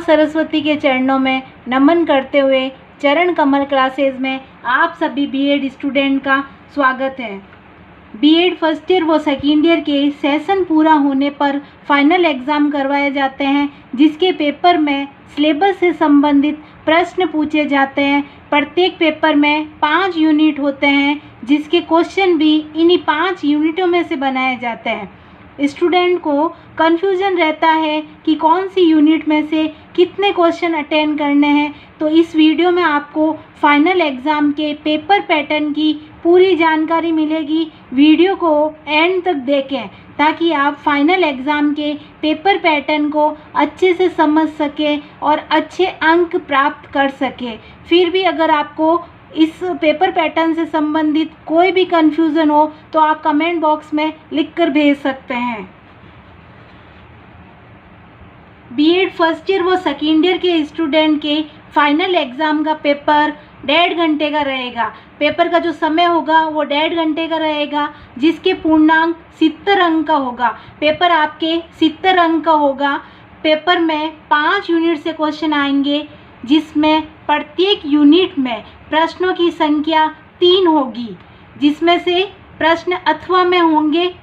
सरस्वती के चरणों में नमन करते हुए चरण कमल क्लासेस में आप सभी बीएड स्टूडेंट का स्वागत है। बीएड फर्स्ट ईयर व सेकेंड ईयर के सेशन पूरा होने पर फाइनल एग्ज़ाम करवाए जाते हैं, जिसके पेपर में सिलेबस से संबंधित प्रश्न पूछे जाते हैं। प्रत्येक पेपर में 5 यूनिट होते हैं, जिसके क्वेश्चन भी इन्हीं 5 यूनिटों में से बनाए जाते हैं। स्टूडेंट को कन्फ्यूज़न रहता है कि कौन सी यूनिट में से कितने क्वेश्चन अटेंड करने हैं, तो इस वीडियो में आपको फाइनल एग्ज़ाम के पेपर पैटर्न की पूरी जानकारी मिलेगी। वीडियो को एंड तक देखें ताकि आप फाइनल एग्ज़ाम के पेपर पैटर्न को अच्छे से समझ सकें और अच्छे अंक प्राप्त कर सकें। फिर भी अगर आपको इस पेपर पैटर्न से संबंधित कोई भी कन्फ्यूज़न हो तो आप कमेंट बॉक्स में लिखकर भेज सकते हैं। बीएड फर्स्ट ईयर व सेकेंड ईयर के स्टूडेंट के फाइनल एग्ज़ाम का पेपर 1.5 घंटे का रहेगा। पेपर का जो समय होगा वो 1.5 घंटे का रहेगा, जिसके पूर्णांक 70 अंक का होगा। पेपर आपके 70 अंक का होगा। पेपर में 5 यूनिट से क्वेश्चन आएंगे, जिसमें प्रत्येक यूनिट में प्रश्नों की संख्या 3 होगी, जिसमें से प्रश्न अथवा में होंगे।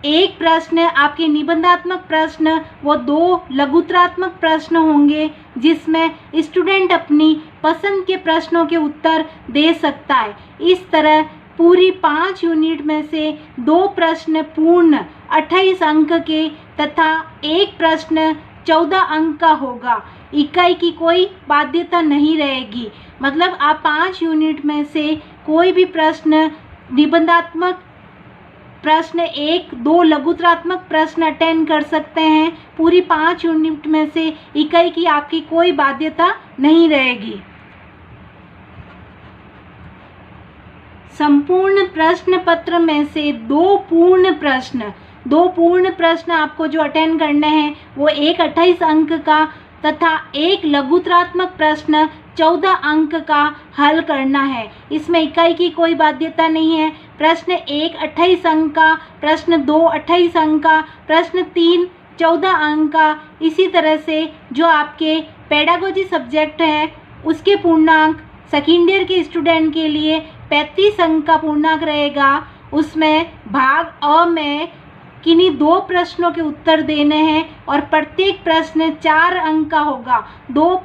एक प्रश्न आपके निबंधात्मक प्रश्न व 2 लघुत्रात्मक प्रश्न होंगे, जिसमें स्टूडेंट अपनी पसंद के प्रश्नों के उत्तर दे सकता है। इस तरह पूरी 5 यूनिट में से 2 प्रश्न पूर्ण 28 अंक के तथा एक प्रश्न 14 अंक का होगा। इकाई की कोई बाध्यता नहीं रहेगी, मतलब आप 5 यूनिट में से कोई भी प्रश्न निबंधात्मक प्रश्न 1, 2 लघुत्रात्मक प्रश्न अटेंड कर सकते हैं। पूरी 5 यूनिट में से इकाई की आपकी कोई बाध्यता नहीं रहेगी। संपूर्ण प्रश्न पत्र में से 2 पूर्ण प्रश्न आपको जो अटेंड करने हैं वो एक 28 अंक का तथा एक लघुत्रात्मक प्रश्न 14 अंक का हल करना है। इसमें इकाई की कोई बाध्यता नहीं है। प्रश्न 1 28 अंक का, प्रश्न 2 28 अंक का, प्रश्न 3 14 अंक का। इसी तरह से जो आपके पेडागोजी सब्जेक्ट है उसके पूर्णांक सेकेंड ईयर के स्टूडेंट के लिए 35 अंक का पूर्णांक रहेगा। उसमें भाग अ में किन्हीं 2 प्रश्नों के उत्तर देने हैं और प्रत्येक प्रश्न 4 अंक का होगा। 2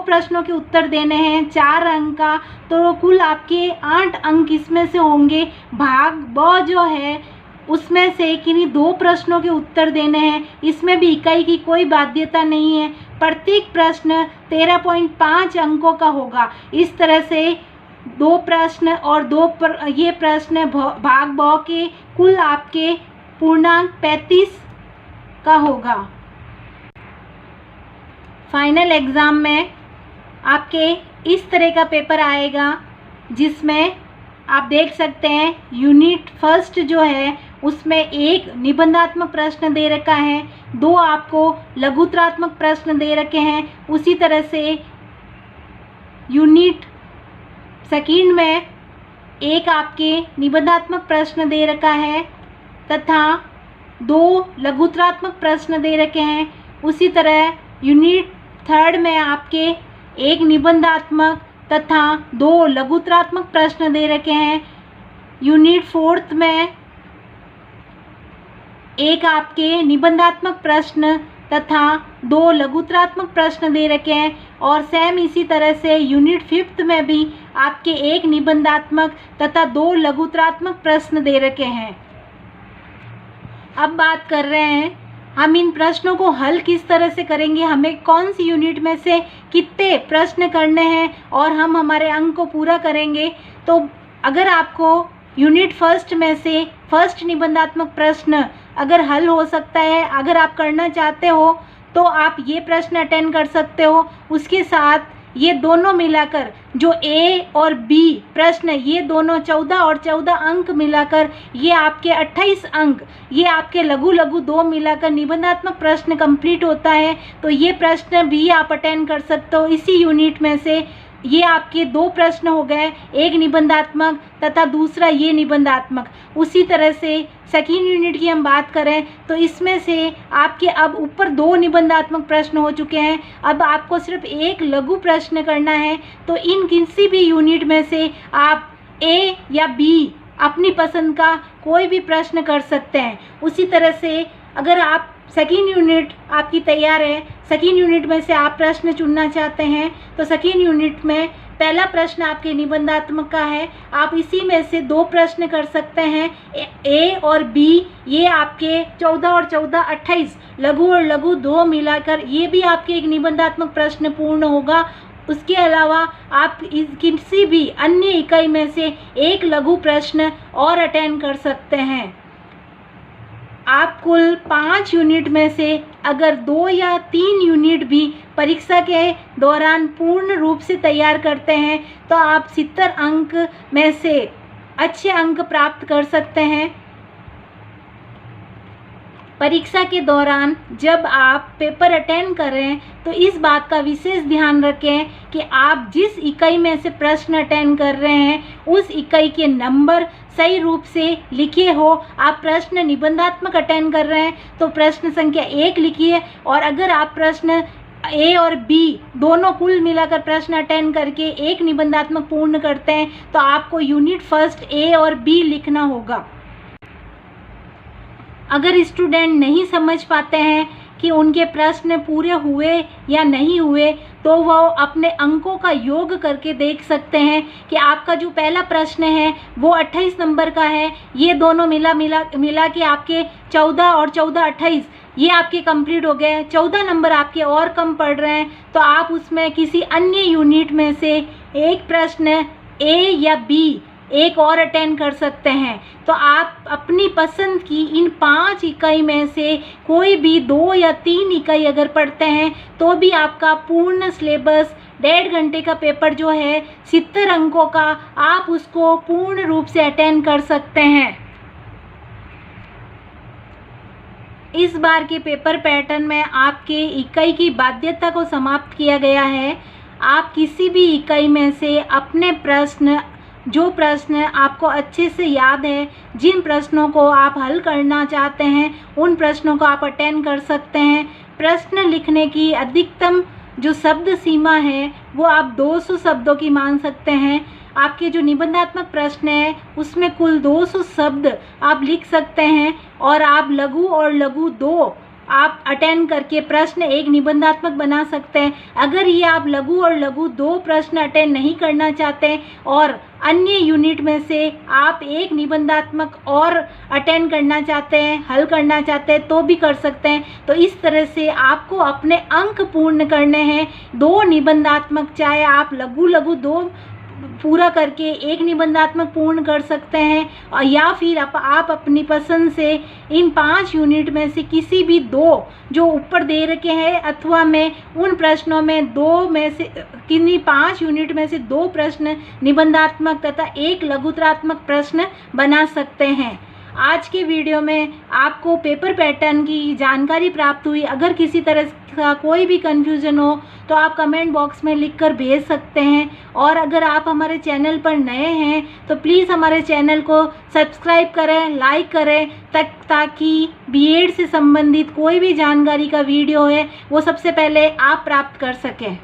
प्रश्नों के उत्तर देने हैं 4 अंक का, तो कुल आपके 8 अंक इसमें से होंगे। भाग ब जो है उसमें से किन्हीं 2 प्रश्नों के उत्तर देने हैं। इसमें भी इकाई की कोई बाध्यता नहीं है। प्रत्येक प्रश्न 13.5 अंकों का होगा। इस तरह से 2 प्रश्न और ये प्रश्न भाग ब के कुल आपके पूर्णांक 35 का होगा। फाइनल एग्ज़ाम में आपके इस तरह का पेपर आएगा, जिसमें आप देख सकते हैं यूनिट फर्स्ट जो है उसमें 1 निबंधात्मक प्रश्न दे रखा है, 2 आपको लघुत्रात्मक प्रश्न दे रखे हैं। उसी तरह से यूनिट सेकेंड में 1 आपके निबंधात्मक प्रश्न दे रखा है तथा 2 लघुत्रात्मक प्रश्न दे रखे हैं। उसी तरह यूनिट थर्ड में आपके 1 निबंधात्मक तथा 2 लघुत्रात्मक प्रश्न दे रखे हैं। यूनिट फोर्थ में 1 आपके निबंधात्मक प्रश्न तथा 2 लघुत्रात्मक प्रश्न दे रखे हैं। और सेम इसी तरह से यूनिट फिफ्थ में भी आपके 1 निबंधात्मक तथा 2 लघुत्रात्मक प्रश्न दे रखे हैं। अब बात कर रहे हैं हम इन प्रश्नों को हल किस तरह से करेंगे, हमें कौन सी यूनिट में से कितने प्रश्न करने हैं और हम हमारे अंक को पूरा करेंगे। तो अगर आपको यूनिट फर्स्ट में से फर्स्ट निबंधात्मक प्रश्न अगर हल हो सकता है, अगर आप करना चाहते हो तो आप ये प्रश्न अटेंड कर सकते हो। उसके साथ ये दोनों मिलाकर जो ए और बी प्रश्न, ये दोनों 14 और 14 अंक मिलाकर ये आपके 28 अंक, ये आपके लघु 2 मिलाकर निबंधात्मक प्रश्न कंप्लीट होता है। तो ये प्रश्न भी आप अटेंड कर सकते हो इसी यूनिट में से। ये आपके दो प्रश्न हो गए, एक निबंधात्मक तथा दूसरा ये निबंधात्मक। उसी तरह से सेकेंड यूनिट की हम बात करें तो इसमें से आपके अब ऊपर दो निबंधात्मक प्रश्न हो चुके हैं, अब आपको सिर्फ एक लघु प्रश्न करना है। तो इन किसी भी यूनिट में से आप ए या बी अपनी पसंद का कोई भी प्रश्न कर सकते हैं। उसी तरह से अगर आप सेकेंड यूनिट आपकी तैयार है, सेकेंड यूनिट में से आप प्रश्न चुनना चाहते हैं तो सेकेंड यूनिट में पहला प्रश्न आपके निबंधात्मक का है, आप इसी में से दो प्रश्न कर सकते हैं, ए और बी। ये आपके 14 और 14 28 लघु और लघु दो मिलाकर ये भी आपके एक निबंधात्मक प्रश्न पूर्ण होगा। उसके अलावा आप इस किसी भी अन्य इकाई में से एक लघु प्रश्न और अटेंड कर सकते हैं। आप कुल 5 यूनिट में से अगर 2 या 3 यूनिट भी परीक्षा के दौरान पूर्ण रूप से तैयार करते हैं तो आप 70 अंक में से अच्छे अंक प्राप्त कर सकते हैं। परीक्षा के दौरान जब आप पेपर अटेंड करें तो इस बात का विशेष ध्यान रखें कि आप जिस इकाई में से प्रश्न अटेंड कर रहे हैं उस इकाई के नंबर सही रूप से लिखे हो। आप प्रश्न निबंधात्मक अटेंड कर रहे हैं तो प्रश्न संख्या 1 लिखिए, और अगर आप प्रश्न ए और बी दोनों कुल मिलाकर प्रश्न अटेंड करके एक निबंधात्मक पूर्ण करते हैं तो आपको यूनिट फर्स्ट ए और बी लिखना होगा। अगर स्टूडेंट नहीं समझ पाते हैं कि उनके प्रश्न पूरे हुए या नहीं हुए तो वो अपने अंकों का योग करके देख सकते हैं कि आपका जो पहला प्रश्न है वो 28 नंबर का है, ये दोनों मिला के आपके 14 और 14 28 ये आपके कंप्लीट हो गए। 14 नंबर आपके और कम पड़ रहे हैं तो आप उसमें किसी अन्य यूनिट में से एक प्रश्न ए या बी एक और अटेंड कर सकते हैं। तो आप अपनी पसंद की इन 5 इकाई में से कोई भी 2 या 3 इकाई अगर पढ़ते हैं तो भी आपका पूर्ण सिलेबस 1.5 घंटे का पेपर जो है 70 अंकों का, आप उसको पूर्ण रूप से अटेंड कर सकते हैं। इस बार के पेपर पैटर्न में आपके इकाई की बाध्यता को समाप्त किया गया है। आप किसी भी इकाई में से अपने प्रश्न, जो प्रश्न आपको अच्छे से याद है, जिन प्रश्नों को आप हल करना चाहते हैं उन प्रश्नों को आप अटेंड कर सकते हैं। प्रश्न लिखने की अधिकतम जो शब्द सीमा है वो आप 200 शब्दों की मान सकते हैं। आपके जो निबंधात्मक प्रश्न है उसमें कुल 200 शब्द आप लिख सकते हैं, और आप लघु और लघु 2 आप अटेंड करके प्रश्न एक निबंधात्मक बना सकते हैं। अगर ये आप लघु और लघु 2 प्रश्न अटेंड नहीं करना चाहते और अन्य यूनिट में से आप एक निबंधात्मक और अटेंड करना चाहते हैं, हल करना चाहते हैं तो भी कर सकते हैं। तो इस तरह से आपको अपने अंक पूर्ण करने हैं। 2 निबंधात्मक, चाहे आप लघु लघु 2 पूरा करके एक निबंधात्मक पूर्ण कर सकते हैं, और या फिर आप अपनी पसंद से इन 5 यूनिट में से किसी भी 2 जो ऊपर दे रखे हैं अथवा में उन प्रश्नों में 2 में से किन्हीं 5 यूनिट में से 2 प्रश्न निबंधात्मक तथा एक लघुत्रात्मक प्रश्न बना सकते हैं। आज के वीडियो में आपको पेपर पैटर्न की जानकारी प्राप्त हुई। अगर किसी तरह का कोई भी कन्फ्यूज़न हो तो आप कमेंट बॉक्स में लिखकर भेज सकते हैं, और अगर आप हमारे चैनल पर नए हैं तो प्लीज़ हमारे चैनल को सब्सक्राइब करें, लाइक करें, ताकि बीएड से संबंधित कोई भी जानकारी का वीडियो है वो सबसे पहले आप प्राप्त कर सकें।